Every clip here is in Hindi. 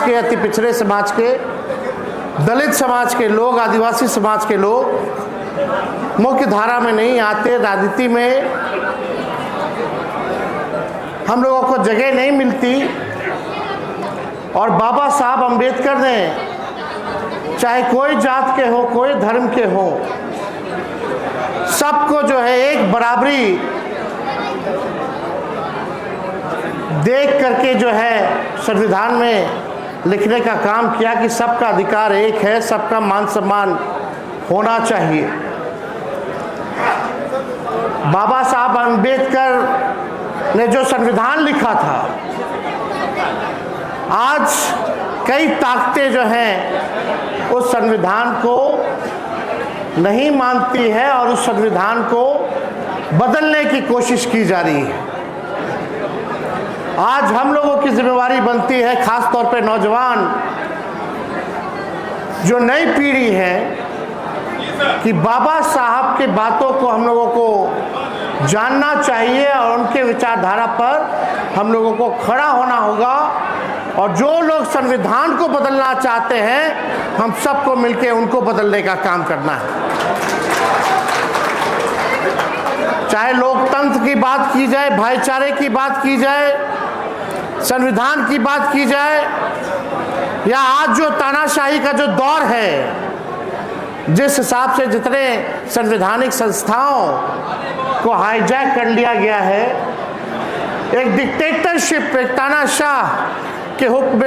के, अति पिछड़े समाज के, दलित समाज के लोग, आदिवासी समाज के लोग मुख्य धारा में नहीं आते, राजनीति में हम लोगों को जगह नहीं मिलती। और बाबा साहब अम्बेडकर ने चाहे कोई जात के हो, कोई धर्म के हो, सबको जो है एक बराबरी देख करके जो है संविधान में लिखने का काम किया कि सबका अधिकार एक है, सबका मान सम्मान होना चाहिए। बाबा साहब अम्बेडकर ने जो संविधान लिखा था, आज कई ताकतें जो हैं उस संविधान को नहीं मानती है और उस संविधान को बदलने की कोशिश की जा रही है। आज हम लोगों की जिम्मेवारी बनती है, खास तौर पे नौजवान जो नई पीढ़ी है, कि बाबा साहब की बातों को हम लोगों को जानना चाहिए और उनके विचारधारा पर हम लोगों को खड़ा होना होगा। और जो लोग संविधान को बदलना चाहते हैं, हम सबको मिलकर उनको बदलने का काम करना है। चाहे लोकतंत्र की बात की जाए, भाईचारे की बात की जाए, संविधान की बात की जाए, या आज जो तानाशाही का जो दौर है, जिस हिसाब से जितने संवैधानिक संस्थाओं को हाईजैक कर लिया गया है, एक डिक्टेटरशिप, एक तानाशाह के हुक्म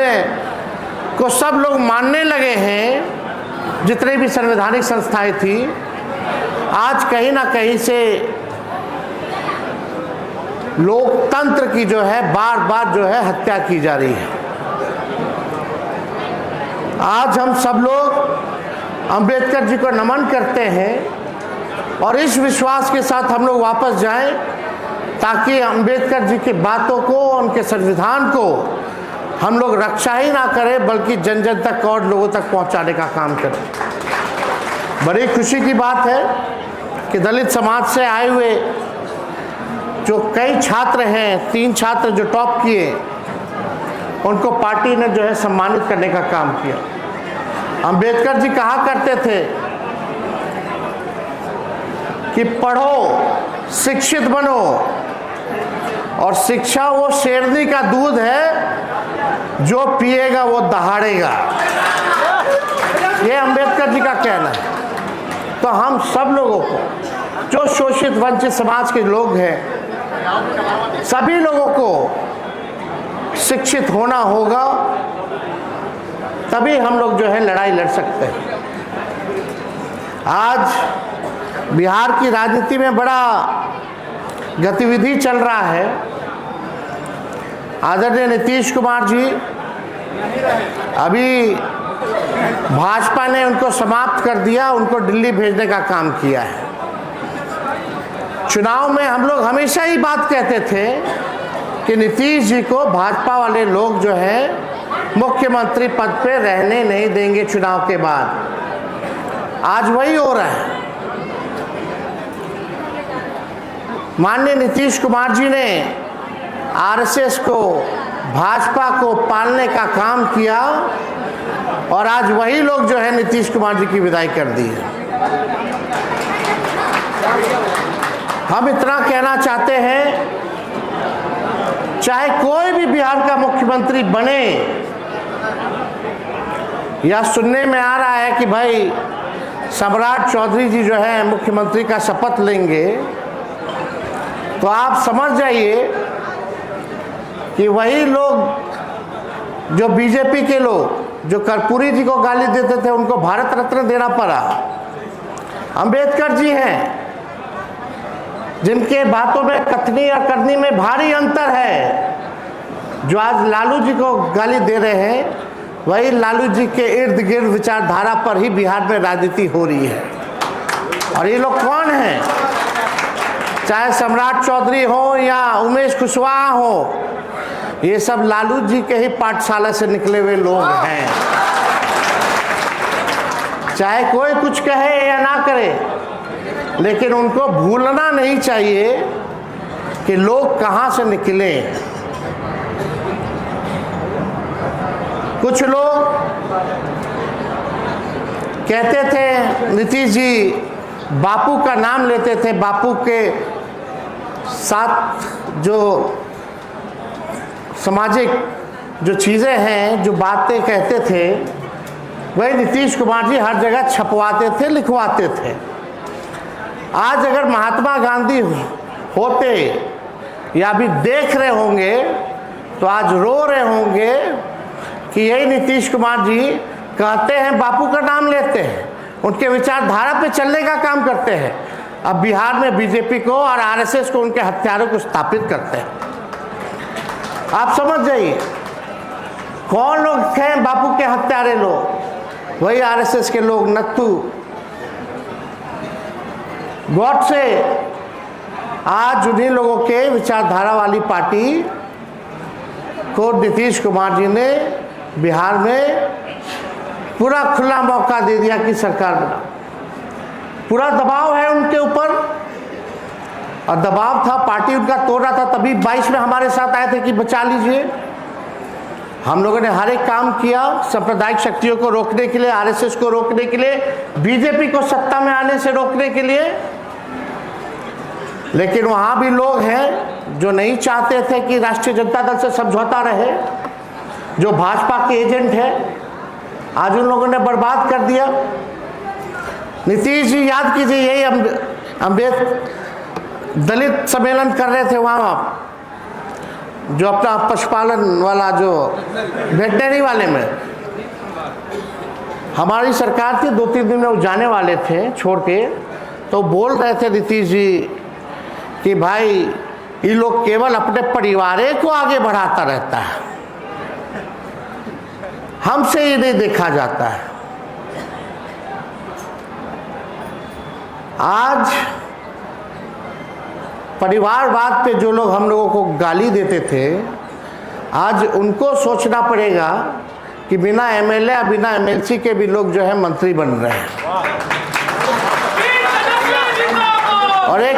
को सब लोग मानने लगे हैं। जितने भी संवैधानिक संस्थाएं थी, आज कहीं ना कहीं से लोकतंत्र की जो है बार बार जो है हत्या की जा रही है। आज हम सब लोग अंबेडकर जी को नमन करते हैं और इस विश्वास के साथ हम लोग वापस जाएं, ताकि अंबेडकर जी की बातों को, उनके संविधान को हम लोग रक्षा ही ना करें, बल्कि जन जन तक और लोगों तक पहुंचाने का काम करें। बड़ी खुशी की बात है कि दलित समाज से आए हुए जो कई छात्र हैं, 3 छात्र जो टॉप किए, उनको पार्टी ने जो है सम्मानित करने का काम किया। अंबेडकर जी कहा करते थे कि पढ़ो, शिक्षित बनो, और शिक्षा वो शेरनी का दूध है, जो पिएगा वो दहाड़ेगा। ये अंबेडकर जी का कहना है। तो हम सब लोगों को, जो शोषित वंचित समाज के लोग हैं, सभी लोगों को शिक्षित होना होगा, तभी हम लोग जो है लड़ाई लड़ सकते हैं। आज बिहार की राजनीति में बड़ा गतिविधि चल रहा है। आदरणीय नीतीश कुमार जी, अभी भाजपा ने उनको समाप्त कर दिया, उनको दिल्ली भेजने का काम किया है। चुनाव में हम लोग हमेशा ही बात कहते थे कि नीतीश जी को भाजपा वाले लोग जो है मुख्यमंत्री पद पे रहने नहीं देंगे चुनाव के बाद। आज वही हो रहा है। माननीय नीतीश कुमार जी ने आरएसएस को, भाजपा को पालने का काम किया, और आज वही लोग जो है नीतीश कुमार जी की विदाई कर दी है। हम इतना कहना चाहते हैं, चाहे कोई भी बिहार का मुख्यमंत्री बने, या सुनने में आ रहा है कि भाई सम्राट चौधरी जी जो है मुख्यमंत्री का शपथ लेंगे, तो आप समझ जाइए कि वही लोग जो बीजेपी के लोग जो कर्पूरी जी को गाली देते थे, उनको भारत रत्न देना पड़ा। अंबेडकर जी हैं जिनके बातों में कथनी और करनी में भारी अंतर है। जो आज लालू जी को गाली दे रहे हैं, वही लालू जी के इर्द गिर्द विचारधारा पर ही बिहार में राजनीति हो रही है। और ये लोग कौन हैं? चाहे सम्राट चौधरी हो या उमेश कुशवाहा हो, ये सब लालू जी के ही पाठशाला से निकले हुए लोग हैं। चाहे कोई कुछ कहे या ना करे, लेकिन उनको भूलना नहीं चाहिए कि लोग कहां से निकले। कुछ लोग कहते थे नीतीश जी बापू का नाम लेते थे, बापू के साथ जो सामाजिक जो चीज़ें हैं, जो बातें कहते थे, वही नीतीश कुमार जी हर जगह छपवाते थे, लिखवाते थे। आज अगर महात्मा गांधी होते या अभी देख रहे होंगे तो आज रो रहे होंगे कि यही नीतीश कुमार जी कहते हैं बापू का नाम लेते हैं, उनके विचारधारा पे चलने का काम करते हैं, अब बिहार में बीजेपी को और आरएसएस को, उनके हथियारों को स्थापित करते हैं। आप समझ जाइए कौन लोग थे बापू के हत्यारे लोग, वही आरएसएस के लोग, नत्थू गॉडसे। आज उन्हीं लोगों के विचारधारा वाली पार्टी को नीतीश कुमार जी ने बिहार में पूरा खुला मौका दे दिया कि सरकार बना। पूरा दबाव है उनके ऊपर, और दबाव था, पार्टी उनका तोड़ रहा था, तभी 22 में हमारे साथ आए थे कि बचा लीजिए। हम लोगों ने हर एक काम किया सांप्रदायिक शक्तियों को रोकने के लिए, आरएसएस को रोकने के लिए, बीजेपी को सत्ता में आने से रोकने के लिए। लेकिन वहाँ भी लोग हैं जो नहीं चाहते थे कि राष्ट्रीय जनता दल से समझौता रहे, जो भाजपा के एजेंट हैं, आज उन लोगों ने बर्बाद कर दिया। नीतीश जी याद कीजिए, यही दलित सम्मेलन कर रहे थे वहाँ, जो अपना पशुपालन वाला जो वेटनरी वाले में, हमारी सरकार थी, 2-3 दिन में वो जाने वाले थे छोड़ के, तो बोल रहे थे नीतीश जी कि भाई ये लोग केवल अपने परिवार को आगे बढ़ाता रहता है, हमसे ये नहीं देखा जाता है। आज परिवारवाद पे जो लोग हम लोगों को गाली देते थे, आज उनको सोचना पड़ेगा कि बिना एमएलए या बिना एमएलसी के भी लोग जो है मंत्री बन रहे हैं। और एक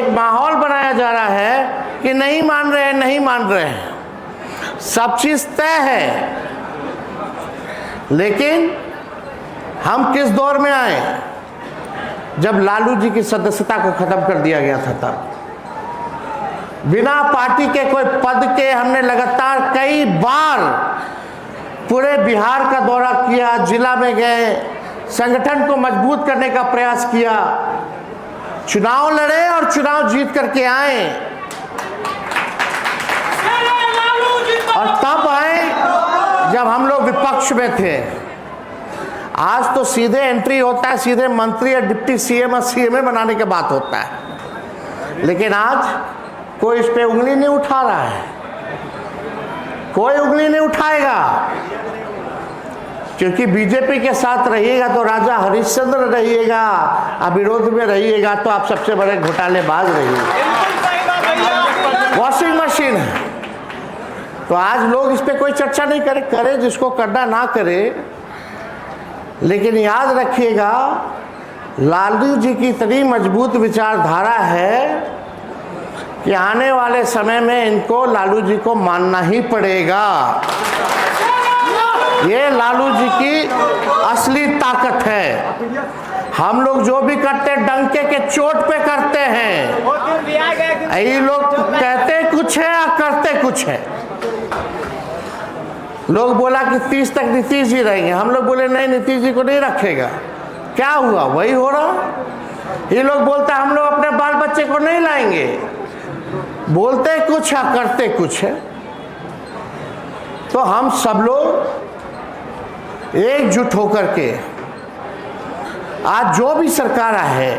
माहौल बनाया जा रहा है कि नहीं मान रहे हैं, नहीं मान रहे हैं, सब चीज तय है। लेकिन हम किस दौर में आए? जब लालू जी की सदस्यता को खत्म कर दिया गया था, तब बिना पार्टी के कोई पद के हमने लगातार कई बार पूरे बिहार का दौरा किया, जिला में गए, संगठन को मजबूत करने का प्रयास किया, चुनाव लड़े और चुनाव जीत करके आए, और तब आए जब हम लोग विपक्ष में थे। आज तो सीधे एंट्री होता है, सीधे मंत्री या डिप्टी सीएम और सीएमए बनाने के बात होता है। लेकिन आज कोई इस पे उंगली नहीं उठा रहा है, कोई उंगली नहीं उठाएगा, क्योंकि बीजेपी के साथ रहिएगा तो राजा हरिश्चंद्र रहिएगा, अब विरोध में रहिएगा तो आप सबसे बड़े घोटालेबाज रहिएगा, वॉशिंग मशीन है। तो आज लोग इस पे कोई चर्चा नहीं करे, जिसको करना ना करे। लेकिन याद रखिएगा, लालू जी की इतनी मजबूत विचारधारा है कि आने वाले समय में इनको लालू जी को मानना ही पड़ेगा। ये लालू जी की असली ताकत है। हम लोग जो भी करते हैं डंके के चोट पे करते हैं। ये लोग कहते कुछ है और करते कुछ है। लोग बोला कि 30 तक नीतीश जी रहेंगे, हम लोग बोले नहीं, नीतीश जी को नहीं रखेगा। क्या हुआ? वही हो रहा। ये लोग बोलते हम लोग अपने बाल बच्चे को नहीं लाएंगे, बोलते कुछ है करते कुछ है। तो हम सब लोग एकजुट होकर के आज जो भी सरकार है,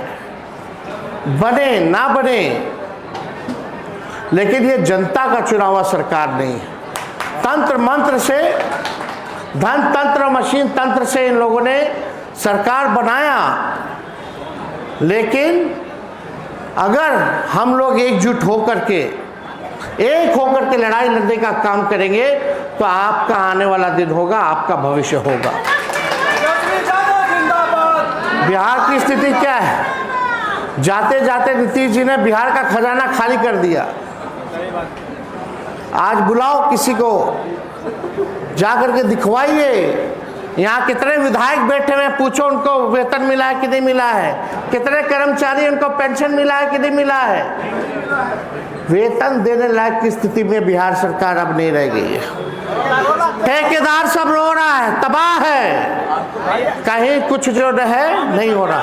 बने ना बने, लेकिन ये जनता का चुनावा सरकार नहीं है। तंत्र मंत्र से, धन तंत्र मशीन तंत्र से इन लोगों ने सरकार बनाया। लेकिन अगर हम लोग एकजुट होकर के, एक होकर के लड़ाई लड़ने का काम करेंगे तो आपका आने वाला दिन होगा, आपका भविष्य होगा। बिहार की स्थिति क्या है? जाते जाते नीतीश जी ने बिहार का खजाना खाली कर दिया। आज बुलाओ किसी को जा करके दिखवाइए। यहाँ कितने विधायक बैठे हुए, पूछो उनको वेतन मिला है कि नहीं मिला है, कितने कर्मचारी उनको पेंशन मिला है कि नहीं मिला है। वेतन देने लायक की स्थिति में बिहार सरकार अब नहीं रह गई है। ठेकेदार सब रो रहा है, तबाह है, कहीं कुछ जो है नहीं हो रहा।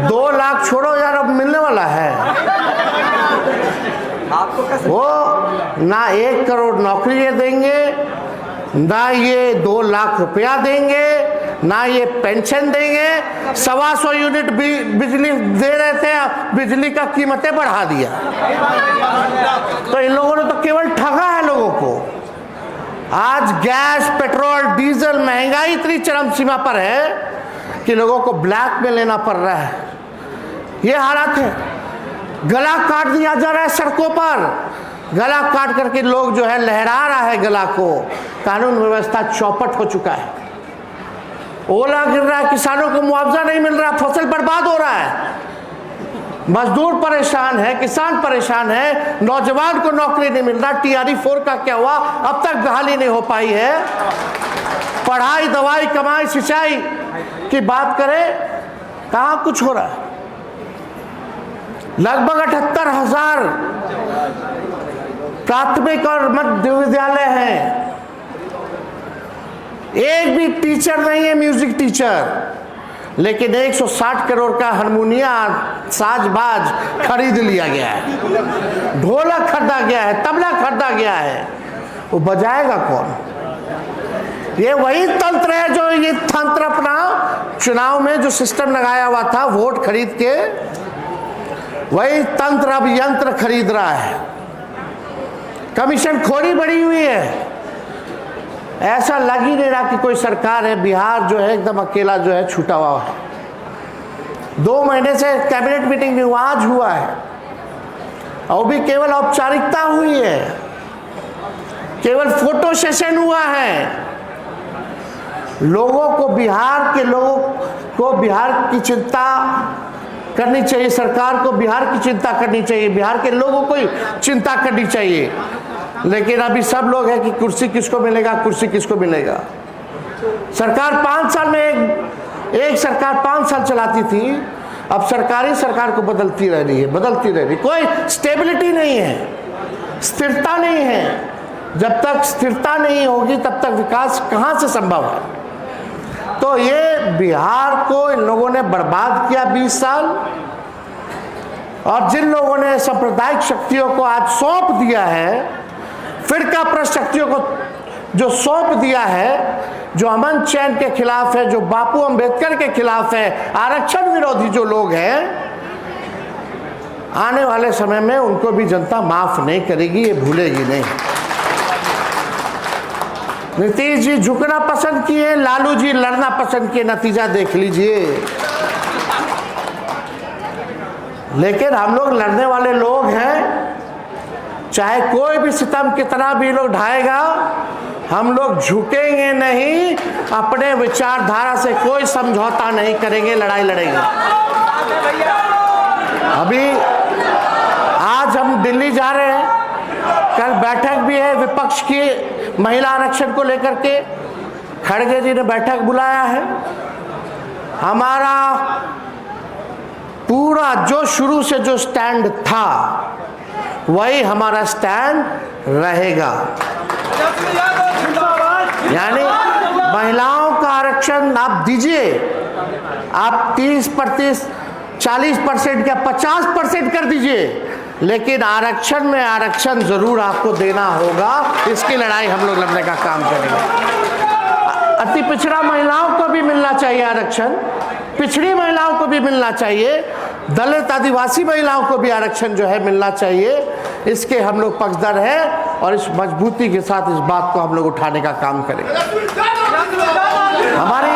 2 लाख छोड़ो यार, अब मिलने वाला है वो ना 1 करोड़ नौकरी ये देंगे, ना ये 2 लाख रुपया देंगे, ना ये पेंशन देंगे। 125 यूनिट बिजली दे रहे थे, बिजली का कीमतें बढ़ा दिया। तो इन लोगों ने तो केवल ठगा है लोगों को। आज गैस, पेट्रोल, डीजल महंगाई इतनी चरम सीमा पर है कि लोगों को ब्लैक में लेना पड़ रहा है। ये हालात है। गला काट दिया जा रहा है सड़कों पर, गला काट करके लोग जो है लहरा रहा है गला को। कानून व्यवस्था चौपट हो चुका है। ओला गिर रहा है, किसानों को मुआवजा नहीं मिल रहा, फसल बर्बाद हो रहा है, मजदूर परेशान है, किसान परेशान है, नौजवान को नौकरी नहीं मिल रहा। TRE 4 का क्या हुआ, अब तक बहाली नहीं हो पाई है। पढ़ाई, दवाई, कमाई, सिंचाई की बात करें, कहाँ कुछ हो रहा है। लगभग 78,000 प्राथमिक और मध्य विद्यालय हैं, एक भी टीचर नहीं है, म्यूजिक टीचर। लेकिन 160 करोड़ का हारमोनिया, साजबाज खरीद लिया गया है, ढोलक खरीदा गया है, तबला खरीदा गया है। वो बजाएगा कौन? ये वही तंत्र है जो ये तंत्र अपना चुनाव में जो सिस्टम लगाया हुआ था, वोट खरीद के, वही तंत्र अब यंत्र खरीद रहा है। कमीशन खोरी बढ़ी हुई है। ऐसा लग ही नहीं रहा कि कोई सरकार है। बिहार जो है एकदम अकेला जो है छूटा हुआ है। 2 महीने से कैबिनेट मीटिंग नहीं हुआ, आज हुआ है, और भी केवल औपचारिकता हुई है, केवल फोटो सेशन हुआ है। लोगों को, बिहार के लोगों को बिहार की चिंता करनी चाहिए, सरकार को बिहार की चिंता करनी चाहिए, बिहार के लोगों को चिंता करनी चाहिए। लेकिन अभी सब लोग हैं कि कुर्सी किसको मिलेगा, कुर्सी किसको मिलेगा। सरकार 5 साल में एक सरकार 5 साल चलाती थी, अब सरकारी सरकार को बदलती रह रही है, बदलती रह रही। कोई स्टेबिलिटी नहीं है, स्थिरता नहीं है। जब तक स्थिरता नहीं होगी तब तक विकास कहाँ से संभव है। तो ये बिहार को इन लोगों ने बर्बाद किया 20 साल, और जिन लोगों ने सांप्रदायिक शक्तियों को आज सौंप दिया है, फिरका प्रस्त शक्तियों को जो सौंप दिया है, जो अमन चैन के खिलाफ है, जो बापू अंबेडकर के खिलाफ है, आरक्षण विरोधी जो लोग हैं, आने वाले समय में उनको भी जनता माफ नहीं करेगी, ये भूलेगी नहीं। नीतीश जी झुकना पसंद किए, लालू जी लड़ना पसंद किए, नतीजा देख लीजिए। लेकिन हम लोग लड़ने वाले लोग हैं, चाहे कोई भी सितम कितना भी लोग ढाएगा, हम लोग झुकेंगे नहीं, अपने विचारधारा से कोई समझौता नहीं करेंगे, लड़ाई लड़ेंगे। अभी आज हम दिल्ली जा रहे हैं, कल बैठक भी है विपक्ष की महिला आरक्षण को लेकर के, खड़गे जी ने बैठक बुलाया है। हमारा पूरा जो शुरू से जो स्टैंड था वही हमारा स्टैंड रहेगा। यानी महिलाओं का आरक्षण आप दीजिए, आप 30%, 40% या 50% कर दीजिए, लेकिन आरक्षण में आरक्षण जरूर आपको देना होगा। इसकी लड़ाई हम लोग लड़ने का काम करेंगे। अति पिछड़ा महिलाओं को भी मिलना चाहिए आरक्षण, पिछड़ी महिलाओं को भी मिलना चाहिए, दलित आदिवासी महिलाओं को भी आरक्षण जो है मिलना चाहिए। इसके हम लोग पक्षधर हैं और इस मजबूती के साथ इस बात को हम लोग उठाने का काम करेंगे। हमारी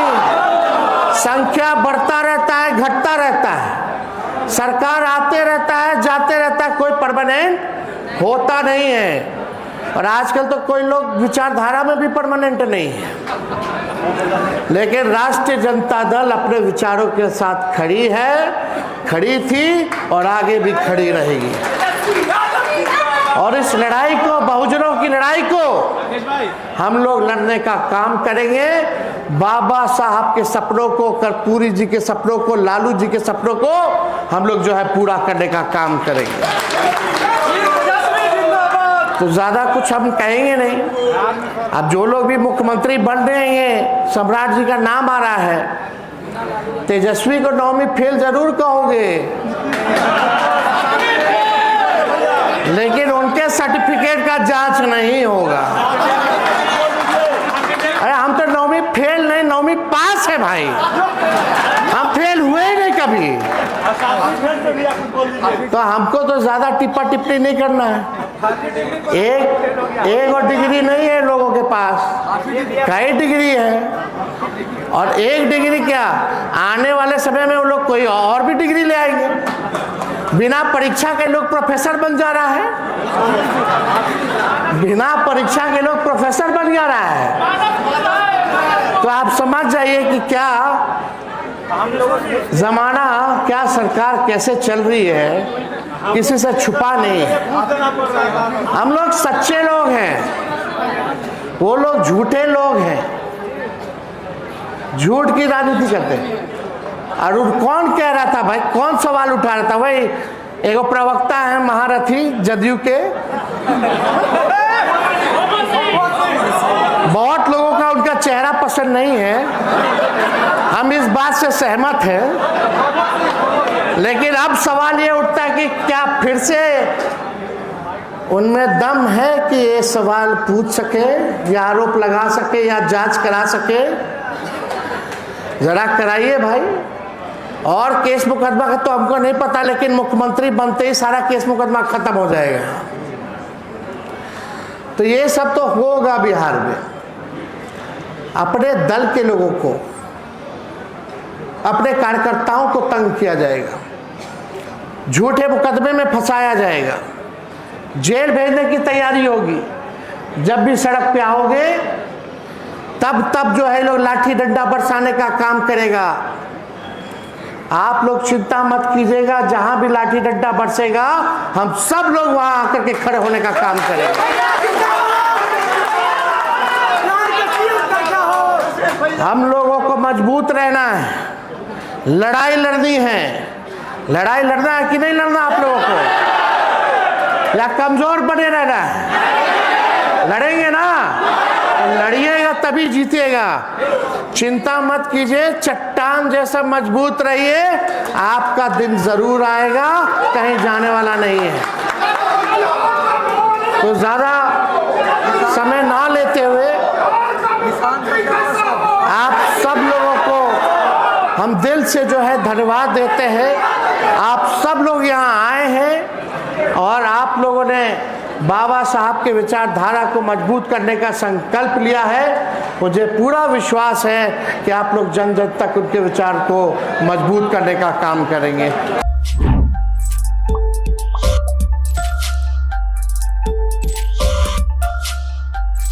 संख्या बढ़ता रहता है, घटता रहता है, सरकार आते रहता है, जाते रहता है, कोई परमानेंट होता नहीं है। और आजकल तो कोई लोग विचारधारा में भी परमानेंट नहीं है। लेकिन राष्ट्रीय जनता दल अपने विचारों के साथ खड़ी है, खड़ी थी और आगे भी खड़ी रहेगी। और इस लड़ाई को, बहुजनों की लड़ाई को हम लोग लड़ने का काम करेंगे। बाबा साहब के सपनों को, कर्पूरी जी के सपनों को, लालू जी के सपनों को हम लोग जो है पूरा करने का काम करेंगे। तो ज़्यादा कुछ हम कहेंगे नहीं। अब जो लोग भी मुख्यमंत्री बन रहे हैं, सम्राट जी का नाम आ रहा है, तेजस्वी को 9वीं फेल जरूर कहोगे, लेकिन उनके सर्टिफिकेट का जांच नहीं होगा। अरे हम तो 9वीं फेल नहीं, 9वीं पास है भाई, हम फेल हुए नहीं कभी। तो हमको तो ज्यादा टिप्पा टिप्पणी नहीं करना है। एक और डिग्री नहीं है लोगों के पास, कई डिग्री है। और एक डिग्री क्या, आने वाले समय में वो लोग कोई और भी डिग्री ले आएंगे। बिना परीक्षा के लोग प्रोफेसर बन जा रहा है, बिना परीक्षा के लोग प्रोफेसर बन जा रहा है। तो आप समझ जाइए कि क्या जमाना, क्या सरकार कैसे चल रही है, किसी से छुपा नहीं है। हम लोग सच्चे लोग हैं, वो लोग झूठे लोग हैं, झूठ की राजनीति करते हैं। और कौन कह रहा था भाई, कौन सवाल उठा रहा था भाई, एक प्रवक्ता है महारथी जदयू के, बहुत लोगों का उनका चेहरा पसंद नहीं है, हम इस बात से सहमत हैं। लेकिन अब सवाल ये उठता है कि क्या फिर से उनमें दम है कि ये सवाल पूछ सके या आरोप लगा सके या जांच करा सके? जरा कराइए भाई। और केस मुकदमा का तो हमको नहीं पता, लेकिन मुख्यमंत्री बनते ही सारा केस मुकदमा खत्म हो जाएगा। तो ये सब तो होगा बिहार में। अपने दल के लोगों को, अपने कार्यकर्ताओं को तंग किया जाएगा, झूठे मुकदमे में फंसाया जाएगा, जेल भेजने की तैयारी होगी। जब भी सड़क पे आओगे तब जो है लोग लाठी डंडा बरसाने का काम करेगा। आप लोग चिंता मत कीजिएगा, जहां भी लाठी डंडा बरसेगा हम सब लोग वहां आकर के खड़े होने का काम करेंगे। हम लोगों को मजबूत रहना है, लड़ाई लड़नी है। लड़ाई लड़ना है कि नहीं लड़ना आप लोगों को, या कमजोर बने रहना है? लड़ेंगे ना, लड़िएगा तभी जीतिएगा। चिंता मत कीजिए, चट्टान जैसा मजबूत रहिए, आपका दिन जरूर आएगा, कहीं जाने वाला नहीं है। तो ज्यादा समय ना लेते हुए आप सब लोगों को हम दिल से जो है धन्यवाद देते हैं। आप सब लोग यहाँ आए हैं और आप लोगों ने बाबा साहब के विचारधारा को मजबूत करने का संकल्प लिया है। मुझे पूरा विश्वास है कि आप लोग जन जन तक उनके विचार को मजबूत करने का काम करेंगे।